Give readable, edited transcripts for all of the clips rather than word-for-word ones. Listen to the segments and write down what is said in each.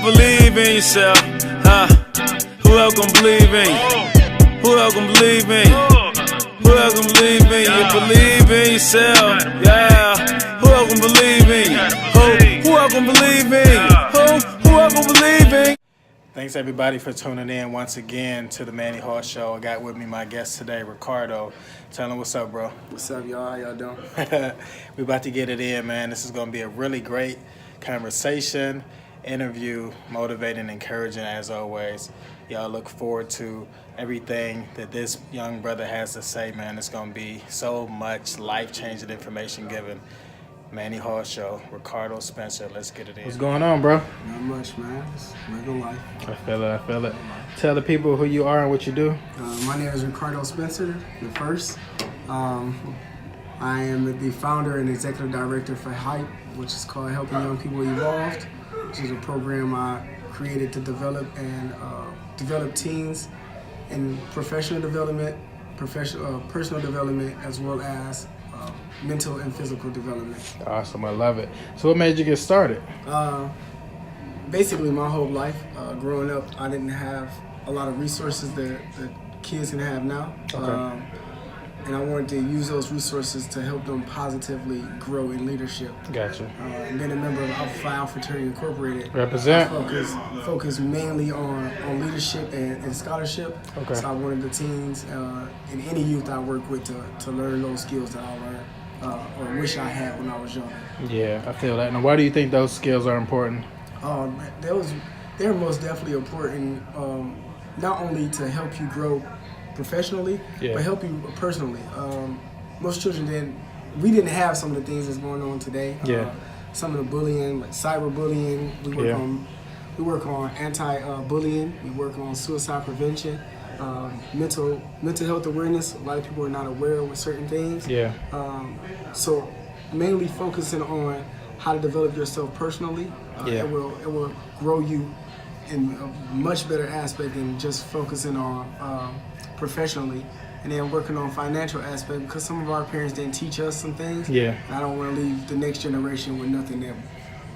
Believe in yourself, huh? Who else gon' believe in you? Who else gon' believe in you? Who else gon' believe in you? Believe in yourself, yeah. Who else gon' believe in you? Who else gon' believe in you? Who else gon' believe in you? Thanks everybody for tuning in once again to the Manny Hall Show. I got with me my guest today, Ricardo. Tell him what's up, bro. What's up, y'all? How y'all doing? We about to get it in, man. This is gonna be a really great conversation, interview, motivating, encouraging as always. Y'all look forward to everything that this young brother has to say, man. It's gonna be so much life-changing information given. Manny Hall Show, Ricardo Spencer. Let's get it in. What's going on, bro? Not much, man. It's regular life. I feel it. Tell the people who you are and what you do. My name is Ricardo Spencer, the first. I am the founder and executive director for HYPE, which is called Helping Young People Evolved, which is a program I created to develop teens in professional development, personal development, as well as mental and physical development. Awesome, I love it. So what made you get started? Basically, my whole life, growing up, I didn't have a lot of resources that kids can have now. Okay. And I wanted to use those resources to help them positively grow in leadership. Gother. And being a member of Alpha Fraternity Incorporated, Represent. Focus mainly on leadership and scholarship. Okay. So I wanted the teens and any youth I work with to learn those skills that I learned or wish I had when I was younger. Yeah, I feel that. Now, why do you think those skills are important? They're most definitely important, not only to help you grow professionally, but help you personally. Most children we didn't have some of the things that's going on today. Some of the bullying, like cyberbullying. We work on anti-bullying. We work on suicide prevention, mental health awareness. A lot of people are not aware with certain things. So mainly focusing on how to develop yourself personally. It will grow you in a much better aspect than just focusing on professionally, and then working on financial aspect, because some of our parents didn't teach us some things. And I don't want to leave the next generation with nothing that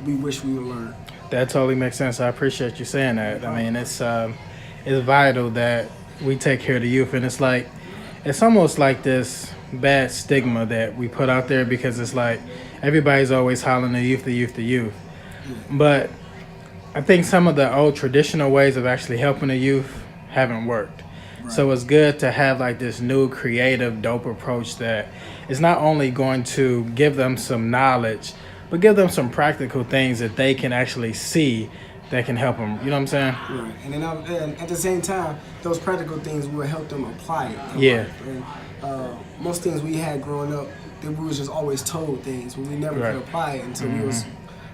we wish we would learn. That totally makes sense. I appreciate you saying that. I mean, it's vital that we take care of the youth, and it's almost like this bad stigma that we put out there, because it's like everybody's always hollering the youth. But I think some of the old traditional ways of actually helping the youth haven't worked. Right. So it's good to have like this new creative, dope approach that is not only going to give them some knowledge, but give them some practical things that they can actually see that can help them. You know what I'm saying? Right. And then at the same time, those practical things will help them apply it. And most things we had growing up, we was just always told things, but we never could apply it until we was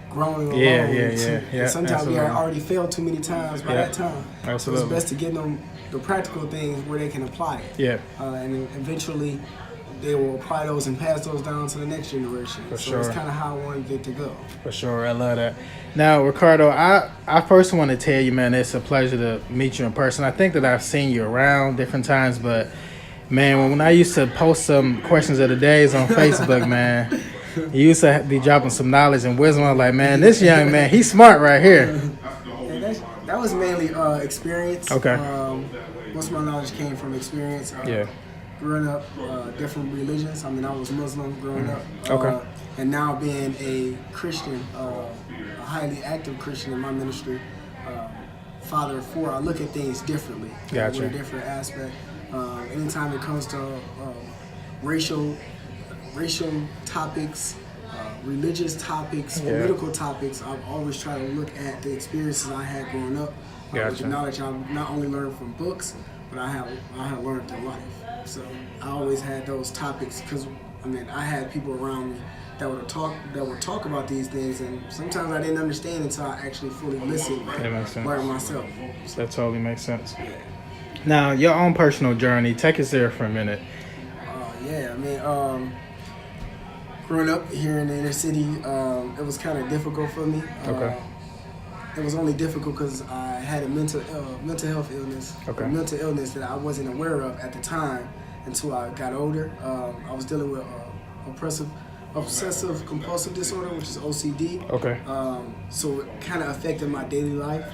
growing along. And sometimes we had already failed too many times by that time. So it's best to get them the practical things where they can apply it. And then eventually they will apply those and pass those down to the next generation. So it's kind of how I wanted it to go. For sure, I love that. Now, Ricardo, I first want to tell you, man, it's a pleasure to meet you in person. I think that I've seen you around different times, but man, when I used to post some questions of the days on Facebook, man, you used to be dropping some knowledge and wisdom. I was like, man, this young man, he's smart right here. That was mainly experience. Okay. Most of my knowledge came from experience. Growing up, different religions. I mean, I was Muslim growing up. And now being a Christian, a highly active Christian in my ministry, father of four, I look at things differently. Gotcha. With a different aspect. Anytime it comes to racial topics, religious topics, political topics, I've always tried to look at the experiences I had growing up. With the knowledge I not only learned from books, but I have learned in life. So I always had those topics, because I mean, I had people around me that would talk about these things, and sometimes I didn't understand until I actually fully listened and learned myself. That totally makes sense. Now, your own personal journey, take us there for a minute. I mean, growing up here in the inner city, it was kind of difficult for me. It was only difficult because I had a mental health illness, mental illness that I wasn't aware of at the time until I got older. I was dealing with oppressive obsessive compulsive disorder, which is OCD. Okay. So it kind of affected my daily life.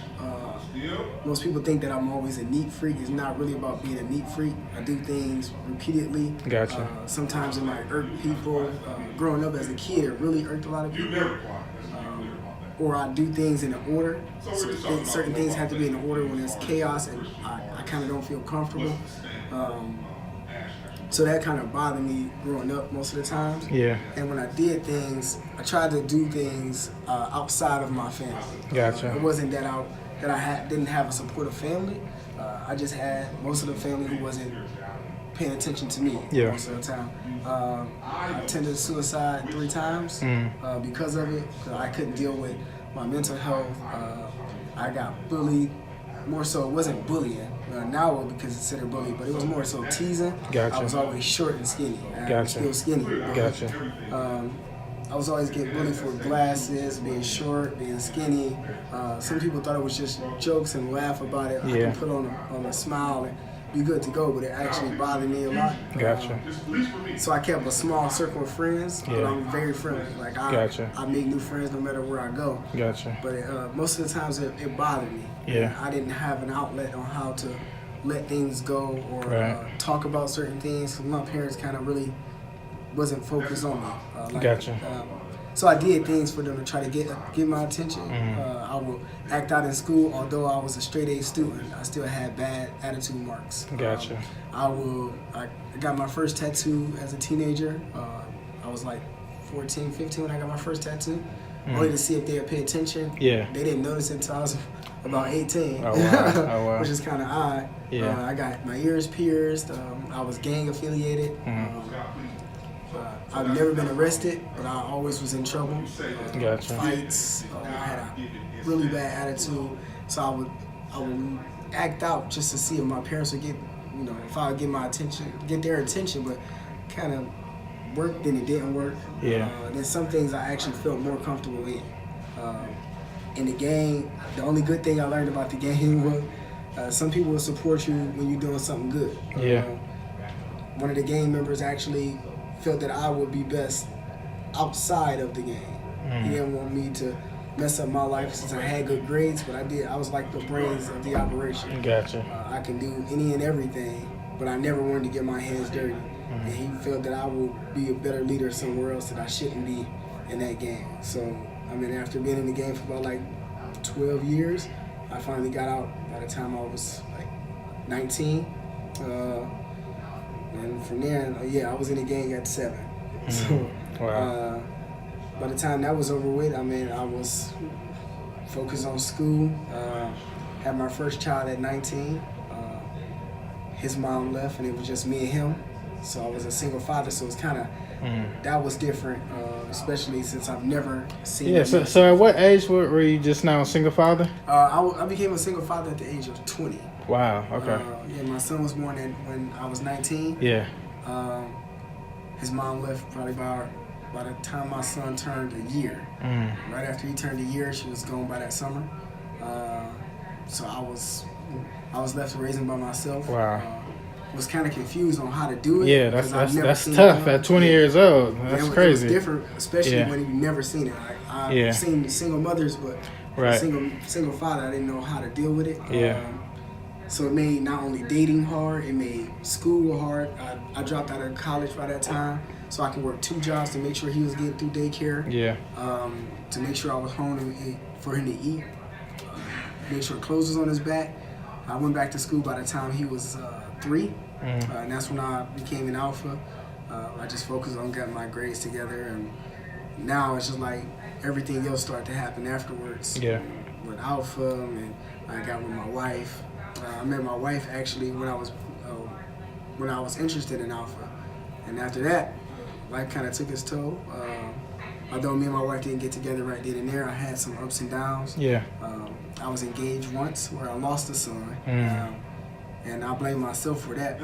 Most people think that I'm always a neat freak. It's not really about being a neat freak. I do things repeatedly. Gotcha. Sometimes it might irk people. Growing up as a kid, it really irked a lot of people. Or I do things in an order. So certain things have to be in order when there's chaos, and I kind of don't feel comfortable. So that kind of bothered me growing up most of the times. Yeah. And when I did things, I tried to do things outside of my family. Gotcha. It wasn't that I didn't have a supportive family. I just had most of the family who wasn't paying attention to me most of the time. I attempted suicide 3 times because of it. Because I couldn't deal with my mental health. I got bullied. More so, it wasn't bullying. Now it would be considered bullying, but it was more so teasing. Gotcha. I was always short and skinny. Gotcha. I'm still skinny. Gotcha. I was always getting bullied for glasses, being short, being skinny. Some people thought it was just jokes and laugh about it. I can put on a smile and be good to go, but it actually bothered me a lot. Gotcha. So I kept a small circle of friends, but I'm very friendly. Like I make new friends no matter where I go. Gotcha. But most of the times it bothered me. Yeah. I didn't have an outlet on how to let things go or talk about certain things. My parents kind of really wasn't focused on me. Gotcha. So I did things for them to try to get my attention. I would act out in school, although I was a straight A student. I still had bad attitude marks. Gotcha. I got my first tattoo as a teenager. I was like 14, 15 when I got my first tattoo. Only to see if they would pay attention. Yeah. They didn't notice it until I was about 18. Oh, wow. Oh, wow. Which is kind of odd. Yeah. I got my ears pierced. I was gang affiliated. I've never been arrested, but I always was in trouble. Gotcha. Fights. I had a really bad attitude, so I would act out just to see if my parents would get, if I would get their attention, but kind of worked, then it didn't work. Yeah. Then some things I actually felt more comfortable in. In the game, the only good thing I learned about the game was some people will support you when you're doing something good. Yeah. One of the gang members actually felt that I would be best outside of the game. He didn't want me to mess up my life since I had good grades, but I was like the brains of the operation. Gotcha. I can do any and everything, but I never wanted to get my hands dirty. And he felt that I would be a better leader somewhere else, that I shouldn't be in that game. So, after being in the game for about like 12 years, I finally got out by the time I was like 19. And from there, I was in the gang at 7. So, wow. By the time that was over with, I was focused on school. Had my first child at 19. His mom left, and it was just me and him. So I was a single father. So it's kind of that was different, especially since I've never seen. Yeah. So at what age were you just now a single father? I became a single father at the age of 20. Wow. Okay. My son was born when I was 19. Yeah. His mom left probably by the time my son turned a year. Right after he turned a year, she was gone by that summer. So I was left to raise him by myself. Wow. Was kind of confused on how to do it. Yeah, that's tough at 20 years old. That's crazy. It was different, especially when you've never seen it. I've seen single mothers, but single father, I didn't know how to deal with it. Yeah. So it made not only dating hard, it made school hard. I dropped out of college by that time, so I could work 2 jobs to make sure he was getting through daycare. Yeah. To make sure I was home for him to eat. Make sure clothes was on his back. I went back to school by the time he was 3, and that's when I became an alpha. I just focused on getting my grades together, and now it's just like everything else started to happen afterwards. Yeah. With alpha, and I got with my wife. I met my wife actually when I was interested in alpha, and after that, life kind of took its toll. Although me and my wife didn't get together right then and there, I had some ups and downs. Yeah. I was engaged once where I lost a son, and I blame myself for that,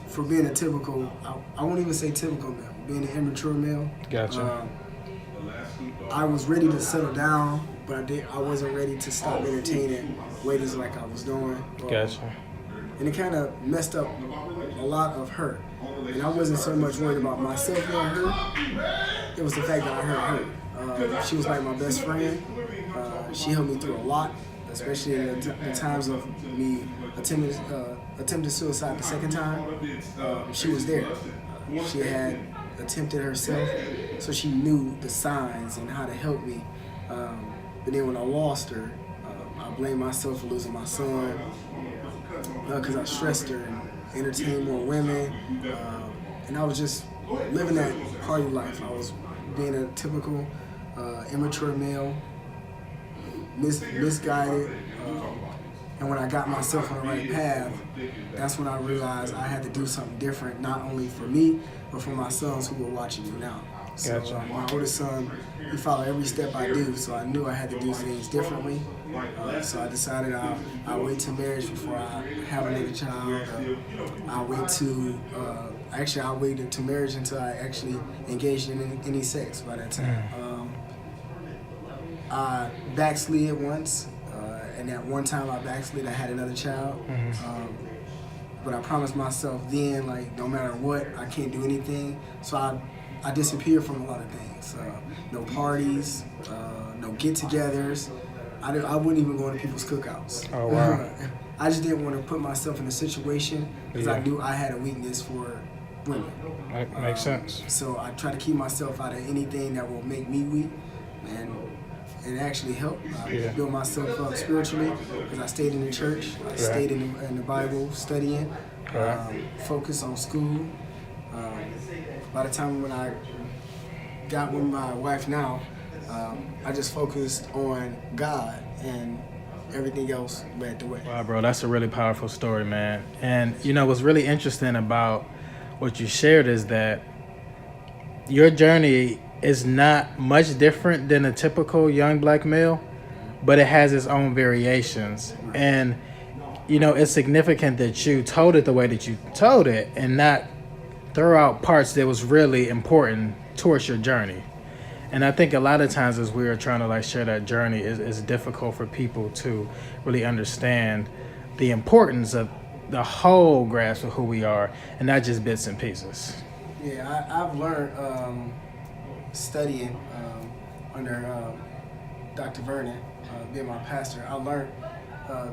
for being a typical, I won't even say typical male, being an immature male. Gotcha. I was ready to settle down, but I wasn't ready to stop entertaining ladies like I was doing. Gotcha. And it kind of messed up a lot of her. And I wasn't so much worried about myself being hurt, it was the fact that I hurt her. She was like my best friend. She helped me through a lot, especially in the times of me attempted suicide the second time. She was there. She had attempted herself, so she knew the signs and how to help me. But then when I lost her, I blamed myself for losing my son because I stressed her and entertained more women. And I was just living that party life. I was being a typical immature male, misguided. And when I got myself on the right path, that's when I realized I had to do something different, not only for me, but for my sons who were watching me now. So my oldest son, he followed every step I do, so I knew I had to do things differently. So I decided I'll wait till marriage before I have another child. I'll wait to marriage until I actually engaged in any sex by that time. I backslid once, and that one time I backslid, I had another child. But I promised myself then, like, no matter what, I can't do anything. So I disappeared from a lot of things. No parties, no get-togethers. I wouldn't even go to people's cookouts. Oh, wow. I just didn't want to put myself in a situation because I knew I had a weakness for women. That makes sense. So I try to keep myself out of anything that will make me weak, and it actually helped. I built myself up spiritually because I stayed in the church. I stayed in the Bible, studying, focused on school. By the time when I got with my wife now, I just focused on God, and everything else led the way. Wow, bro, that's a really powerful story, man. And, you know, what's really interesting about what you shared is that your journey is not much different than a typical young black male, but it has its own variations. And, you know, it's significant that you told it the way that you told it and not throw out parts that was really important towards your journey. And I think a lot of times as we are trying to like share that journey, it's difficult for people to really understand the importance of the whole grasp of who we are and not just bits and pieces. Yeah, I've learned studying under Dr. Vernon, being my pastor, I learned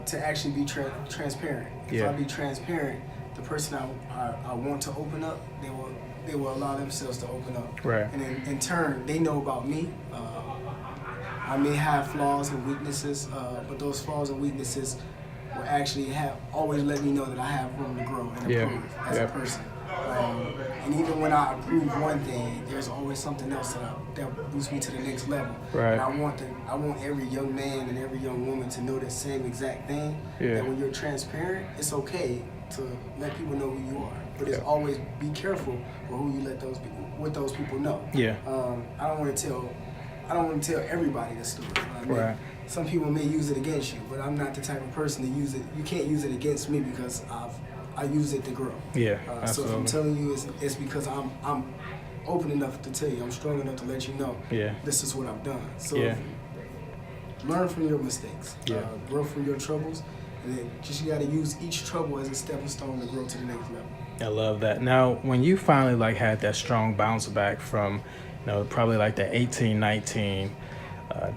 to actually be transparent. If I be transparent, the person I want to open up, they will allow themselves to open up. Right. And in turn, they know about me. I may have flaws and weaknesses, but those flaws and weaknesses will actually always let me know that I have room to grow and improve as a person. And even when I approve one thing, there's always something else that boosts me to the next level. Right. And I want every young man and every young woman to know the same exact thing. That when you're transparent, it's okay to let people know who you are. But it's always be careful with who you let what those people know. Yeah. I don't want to tell everybody the story. Right. Some people may use it against you, but I'm not the type of person to use it. You can't use it against me because I use it to grow. Yeah, so if I'm telling you, it's because I'm open enough to tell you. I'm strong enough to let you know. This is what I've done. So learn from your mistakes. Grow from your troubles, and then you got to use each trouble as a stepping stone to grow to the next level. I love that. Now, when you finally like had that strong bounce back from, you know, probably like the 18, 19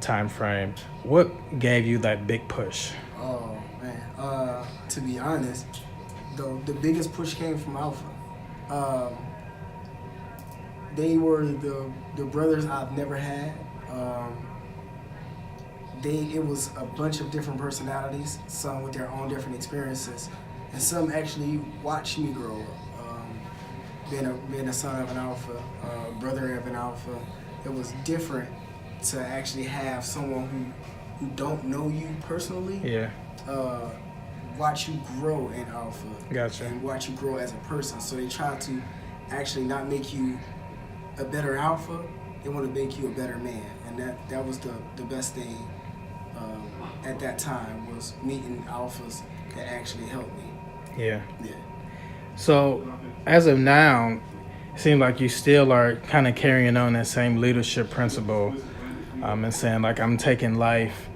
time frame, what gave you that big push? Oh man, to be honest, the biggest push came from Alpha. They were the brothers I've never had. It was a bunch of different personalities, some with their own different experiences, and some actually watched me grow up. Being a son of an Alpha, brother of an Alpha, it was different to actually have someone who don't know you personally. Watch you grow in Alpha. Gotcha. And watch you grow as a person. So they try to actually not make you a better Alpha. They want to make you a better man. And that was the best thing at that time, was meeting Alphas that actually helped me. Yeah. So as of now, it seems like you still are kind of carrying on that same leadership principle, and saying like, I'm taking life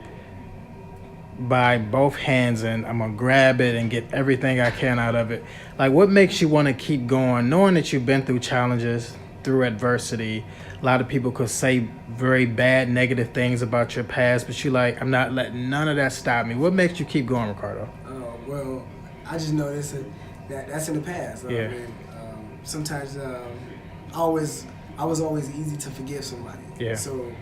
by both hands and I'm gonna grab it and get everything I can out of it. Like, what makes you want to keep going, knowing that you've been through challenges, through adversity. A lot of people could say very bad, negative things about your past, but you're like, I'm not letting none of that stop me. What makes you keep going, Ricardo? Well, I just know that's in the past. Yeah. I mean, sometimes I was always easy to forgive somebody. Yeah. So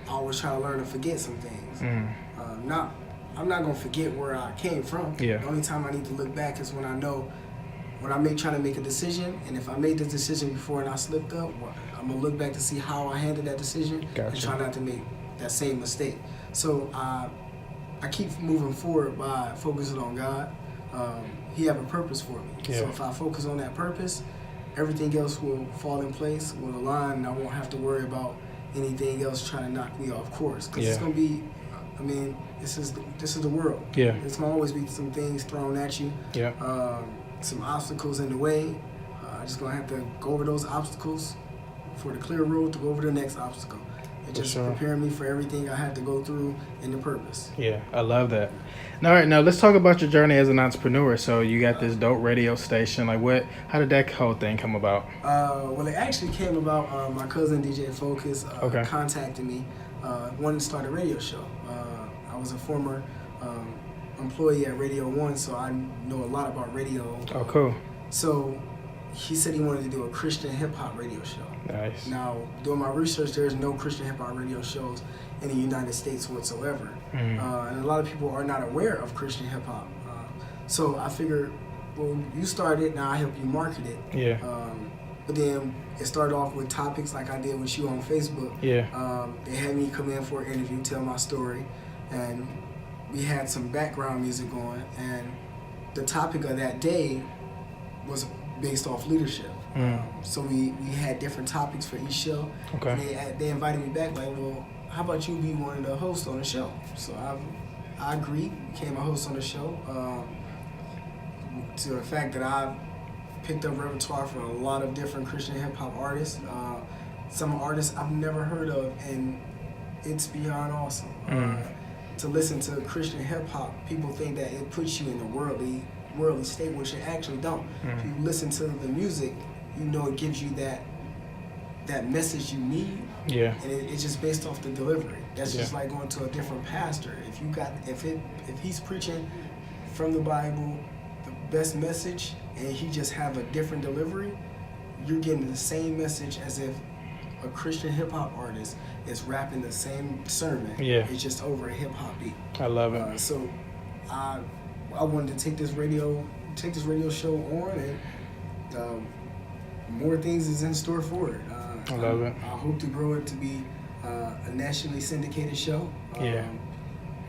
I always try to learn to forget some things. I'm not gonna forget where I came from. Yeah. The only time I need to look back is when I know when trying to make a decision, and if I made the decision before and I slipped up, well, I'm gonna look back to see how I handled that decision and try not to make that same mistake. So I keep moving forward by focusing on God. He have a purpose for me. Yeah. So if I focus on that purpose, everything else will fall in place, will align, and I won't have to worry about anything else trying to knock me off course. Because it's gonna be, I mean, this is the world. Yeah. There's gonna always be some things thrown at you. Yeah. Some obstacles in the way. I'm just gonna have to go over those obstacles for the clear road to go over the next obstacle. It just preparing me for everything I had to go through in the purpose. Yeah, I love that. All right, now let's talk about your journey as an entrepreneur. So you got this dope radio station. Like, how did that whole thing come about? Well, it actually came about. My cousin DJ Focus contacted me, wanted to start a radio show. I was a former employee at Radio 1, so I know a lot about radio. Oh, cool. So he said he wanted to do a Christian hip-hop radio show. Nice. Now, doing my research, there's no Christian hip-hop radio shows in the United States whatsoever. And a lot of people are not aware of Christian hip-hop. So I figured, well, you started, now I help you market it. Yeah. But then it started off with topics like I did with you on Facebook. Yeah. They had me come in for an interview, tell my story, and we had some background music on, and the topic of that day was based off leadership. So we had different topics for each show. Okay. And they invited me back, like, well, how about you be one of the hosts on the show? So I agreed, became a host on the show. To the fact that I picked up repertoire from a lot of different Christian hip hop artists. Some artists I've never heard of, and it's beyond awesome. To listen to Christian hip hop, people think that it puts you in a worldly state, which it actually don't. If you listen to the music, you know it gives you that message you need. Yeah. And it's just based off the delivery. That's just like going to a different pastor. If he's preaching from the Bible, the best message, and he just have a different delivery, you're getting the same message as if a Christian hip hop artist is rapping the same sermon. Yeah. It's just over a hip hop beat. I love it. So I wanted to take this radio show on, and more things is in store for it. I love it. I hope to grow it to be a nationally syndicated show. Yeah.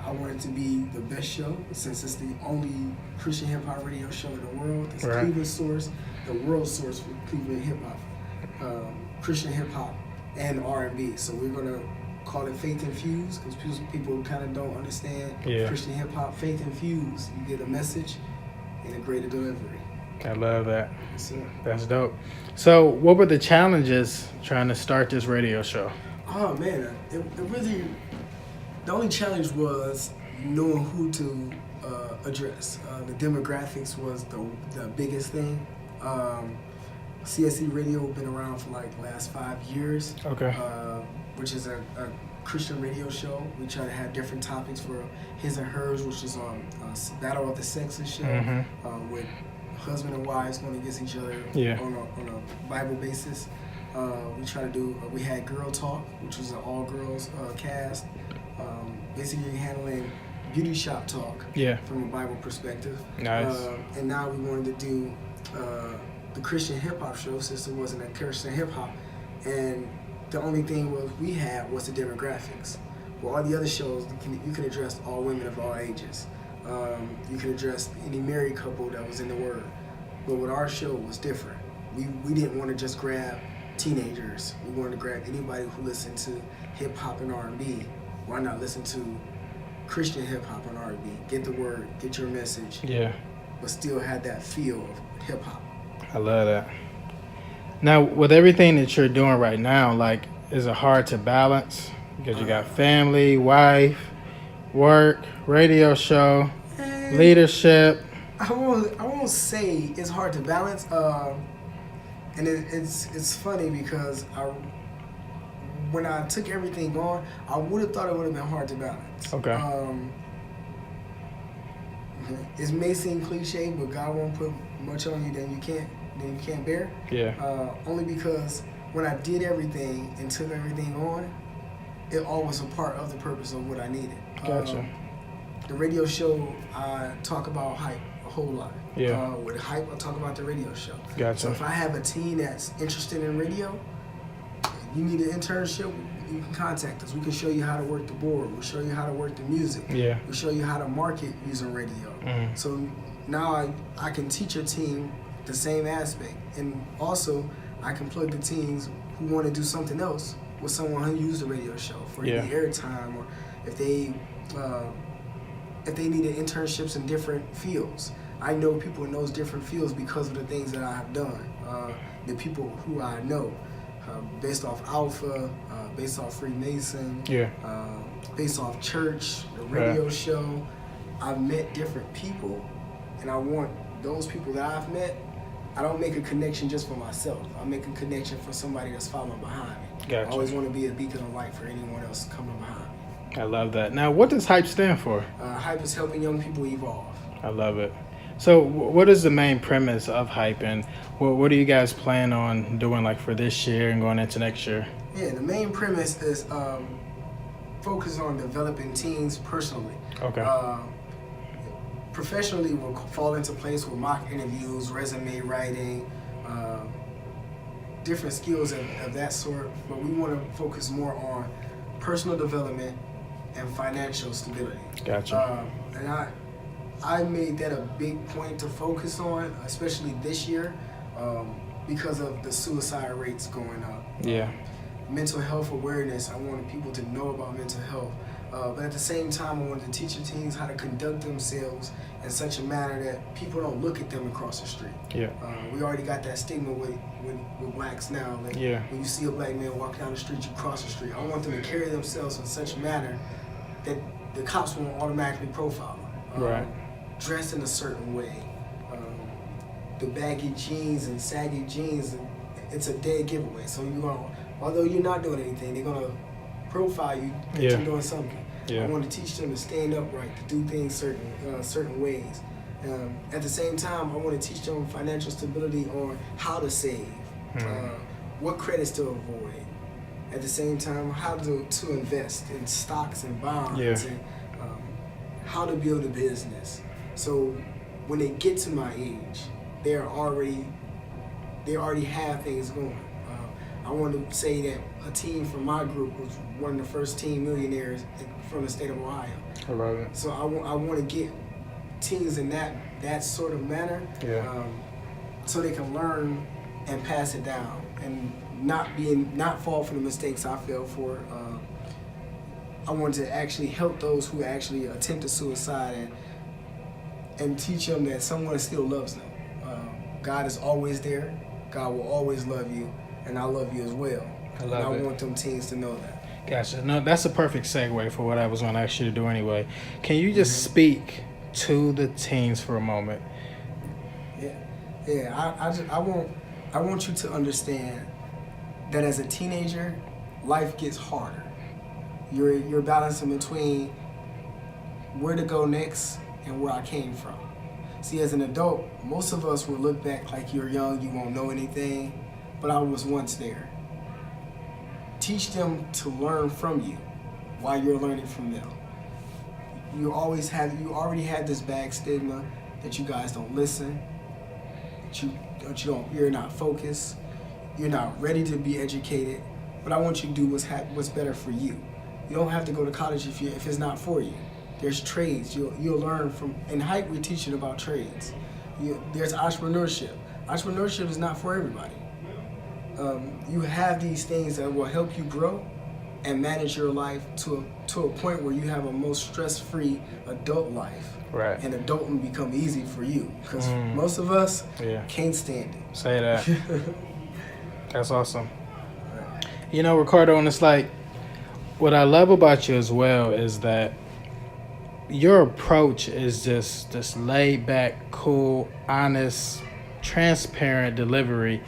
I want it to be the best show, since it's the only Christian hip hop radio show in the world. It's Cleveland source, the world source for Cleveland hip hop, Christian hip hop, and R&B. So we're gonna call it Faith Infused, because people kind of don't understand Christian hip hop. Faith Infused, you get a message and a greater delivery. I love that. Yes, sir. That's dope. So what were the challenges trying to start this radio show? Oh man, it really, the only challenge was knowing who to address. The demographics was the biggest thing. CSC Radio been around for like the last 5 years. Okay. Which is a Christian radio show. We try to have different topics for His and Hers, which is Battle of the Sexes show, with husband and wives going against each other on a Bible basis. We try to do. We had Girl Talk, which was an all girls cast, basically handling beauty shop talk from a Bible perspective. Nice. And now we wanted to do the Christian hip hop show, since it wasn't a Christian hip hop, and the only thing we had was the demographics. Well, all the other shows, you can address all women of all ages. You can address any married couple that was in the Word. But with our show, it was different. We didn't want to just grab teenagers. We wanted to grab anybody who listened to hip hop and R&B. Why not listen to Christian hip hop and R&B? Get the word, get your message. Yeah. But still have that feel of hip hop. I love that. Now, with everything that you're doing right now, like, is it hard to balance? Because you got family, wife, work, radio show, leadership. I won't say it's hard to balance. And it's funny because when I took everything on, I would have thought it would have been hard to balance. Okay. It may seem cliche, but God won't put much on you than you can't bear. Yeah. Only because when I did everything and took everything on, it all was a part of the purpose of what I needed. Gotcha. The radio show, I talk about hype a whole lot. Yeah. With hype, I talk about the radio show. Gotcha. So if I have a team that's interested in radio, you need an internship, you can contact us. We can show you how to work the board. We'll show you how to work the music. Yeah. We'll show you how to market using radio. Mm. So now I can teach a team the same aspect. And also, I can plug the teams who want to do something else with someone who used the radio show for any airtime, or if they needed internships in different fields. I know people in those different fields because of the things that I have done. The people who I know, based off Alpha, based off Freemason, based off church, the radio show. I've met different people, and I want those people that I've met, I don't make a connection just for myself. I make a connection for somebody that's following behind me. Gotcha. I always want to be a beacon of light for anyone else coming behind me. I love that. Now, what does HYPE stand for? HYPE is helping young people evolve. I love it. So what is the main premise of HYPE, and what do you guys plan on doing like for this year and going into next year? Yeah, the main premise is focus on developing teens personally. Okay. Professionally, will fall into place with mock interviews, resume writing, different skills of that sort. But we want to focus more on personal development and financial stability. Gotcha. And I made that a big point to focus on, especially this year, because of the suicide rates going up. Yeah. Mental health awareness, I wanted people to know about mental health. But at the same time, I wanted to teach the teens how to conduct themselves in such a manner that people don't look at them across the street. Yeah. We already got that stigma with blacks now. Like, when you see a black man walk down the street, you cross the street. I want them to carry themselves in such a manner that the cops won't automatically profile them. Right. Dressed in a certain way. The baggy jeans and saggy jeans, it's a dead giveaway. So although you're not doing anything, they're gonna profile you that you're doing something. I want to teach them to stand upright, to do things certain ways. At the same time, I want to teach them financial stability on how to save, what credits to avoid. At the same time, how to invest in stocks and bonds, and how to build a business. So when they get to my age, they already have things going. I want to say that a team from my group was one of the first teen millionaires from the state of Ohio. I love it. So I want to get teens in that sort of manner, so they can learn and pass it down and not fall for the mistakes I fell for. I want to actually help those who actually attempted suicide and teach them that someone still loves them. God is always there. God will always love you, and I love you as well. I want them teens to know that. Gotcha. No, that's a perfect segue for what I was going to ask you to do anyway. Can you just speak to the teens for a moment? Yeah. I want you to understand that as a teenager, life gets harder. You're balancing between where to go next and where I came from. See, as an adult, most of us will look back like you're young, you won't know anything, but I was once there. Teach them to learn from you while you're learning from them. You already have this bad stigma that you guys don't listen, you're not focused, you're not ready to be educated, but I want you to do what's better for you. You don't have to go to college if it's not for you. There's trades you'll learn from. In HYPE, we're teaching about trades. There's entrepreneurship. Entrepreneurship is not for everybody. You have these things that will help you grow and manage your life to a point where you have a most stress-free adult life. Right. And adulting become easy for you, because most of us can't stand it. Say that. That's awesome. You know, Ricardo, and it's like, what I love about you as well is that your approach is just this laid back, cool, honest, transparent delivery.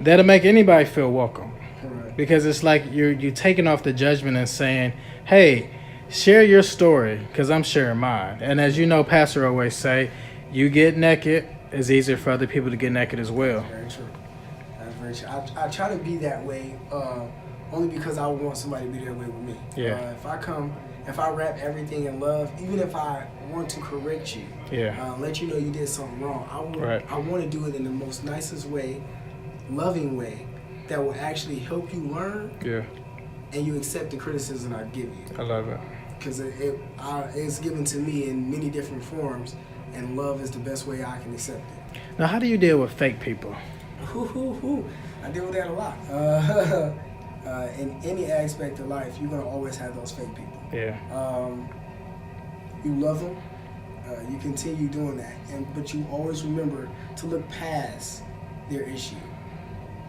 that'll make anybody feel welcome. Correct. Because it's like you're taking off the judgment and saying, hey, share your story, because I'm sharing mine. And as you know, Pastor always say, you get naked, it's easier for other people to get naked as well. That's very true. That's very true. I try to be that way only because I want somebody to be that way with me. Yeah. If I wrap everything in love, even if I want to correct you, let you know you did something wrong, I want to do it in the most nicest way, loving way, that will actually help you learn. Yeah. And you accept the criticism I give you. I love it. Because it's given to me in many different forms, and love is the best way I can accept it. Now, how do you deal with fake people? I deal with that a lot. In any aspect of life, you're going to always have those fake people. Yeah. You love them. You continue doing that. But you always remember to look past their issue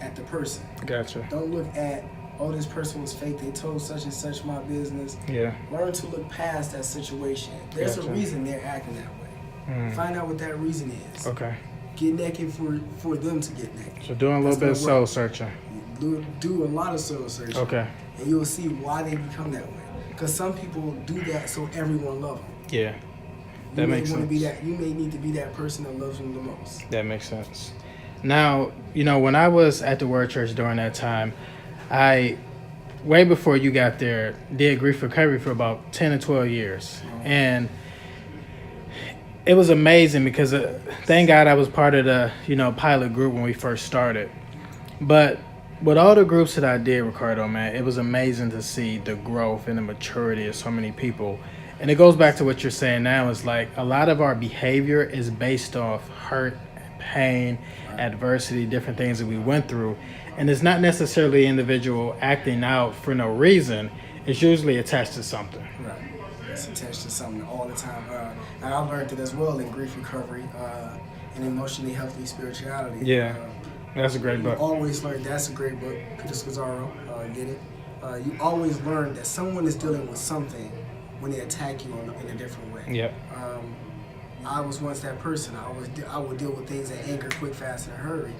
at the person. Gotcha. Don't look at, oh, this person was fake, they told such and such my business. Yeah. Learn to look past that situation. There's a reason they're acting that way. Find out what that reason is. Okay. Get naked for them to get naked. So doing a little bit of soul searching. Do a lot of soul searching. Okay. And you'll see why they become that way. Because some people do that so everyone loves them. Yeah. That makes sense. You may need to be that person that loves them the most. That makes sense. Now, when I was at the Word Church during that time, I, way before you got there, did grief recovery for about 10 or 12 years. And it was amazing because thank God I was part of the, pilot group when we first started. But with all the groups that I did, Ricardo, man, it was amazing to see the growth and the maturity of so many people. And it goes back to what you're saying now. It's like a lot of our behavior is based off hurt, pain, adversity, different things that we went through. And it's not necessarily individual acting out for no reason. It's usually attached to something. Right. It's attached to something all the time. And I learned it as well in grief recovery and emotionally healthy spirituality. Yeah. That's a great book. You always learn. That's a great book. Peter Scazzaro, get it. You always learn that someone is dealing with something when they attack you in a different way. Yep. I was once that person. I would deal with things in anger, quick, fast, in a hurry,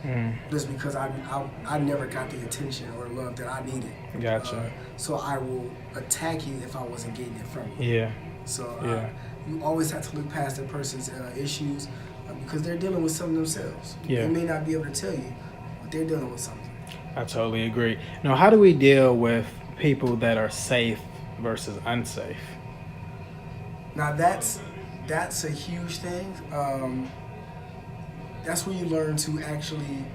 just because I never got the attention or love that I needed. Gotcha. So I will attack you if I wasn't getting it from you. Yeah. So you always have to look past that person's issues because they're dealing with something themselves. Yeah. They may not be able to tell you, but they're dealing with something. I totally agree. Now, how do we deal with people that are safe versus unsafe? Now that's a huge thing. That's where you learn to actually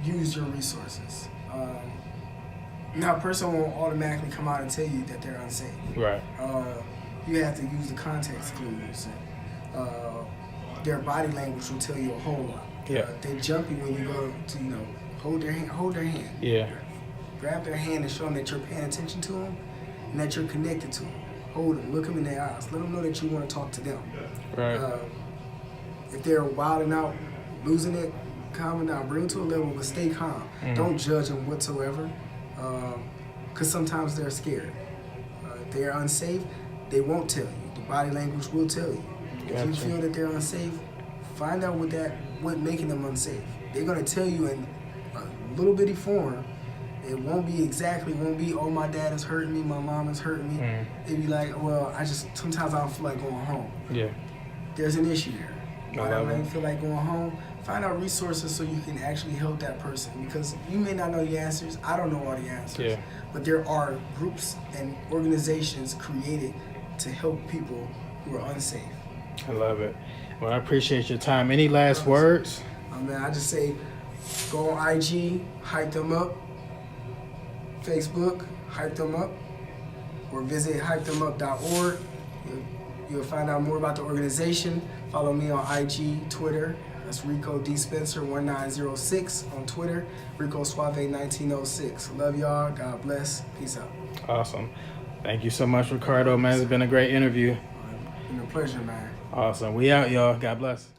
use your resources. Now, a person won't automatically come out and tell you that they're unsafe. Right. You have to use the context clues. Their body language will tell you a whole lot. Yeah. They jump you when you go to, hold their hand. Yeah. Grab their hand and show them that you're paying attention to them and that you're connected to them. Hold them, look them in their eyes. Let them know that you want to talk to them. Right. If they're wilding out, losing it, calming down, bring them to a level, but stay calm. Don't judge them whatsoever, because sometimes they're scared. If they're unsafe, they won't tell you. The body language will tell you. If you feel that they're unsafe, find out what making them unsafe. They're gonna tell you in a little bitty form. It won't be, oh, my dad is hurting me, my mom is hurting me. It'd be like, well, sometimes I don't feel like going home. Yeah. There's an issue there. Why don't I feel like going home? Find out resources so you can actually help that person, because you may not know the answers. I don't know all the answers. Yeah. But there are groups and organizations created to help people who are unsafe. I love it. Well, I appreciate your time. Any last words? Man, I just say go on IG, hype them up. Facebook, hype them up, or visit hypethemup.org. You'll find out more about the organization. Follow me on IG, Twitter. That's Rico D. Spencer 1906 on Twitter. Rico Suave 1906. Love y'all. God bless. Peace out. Awesome. Thank you so much, Ricardo, man. It's been a great interview. It's been a pleasure, man. Awesome. We out, y'all. God bless.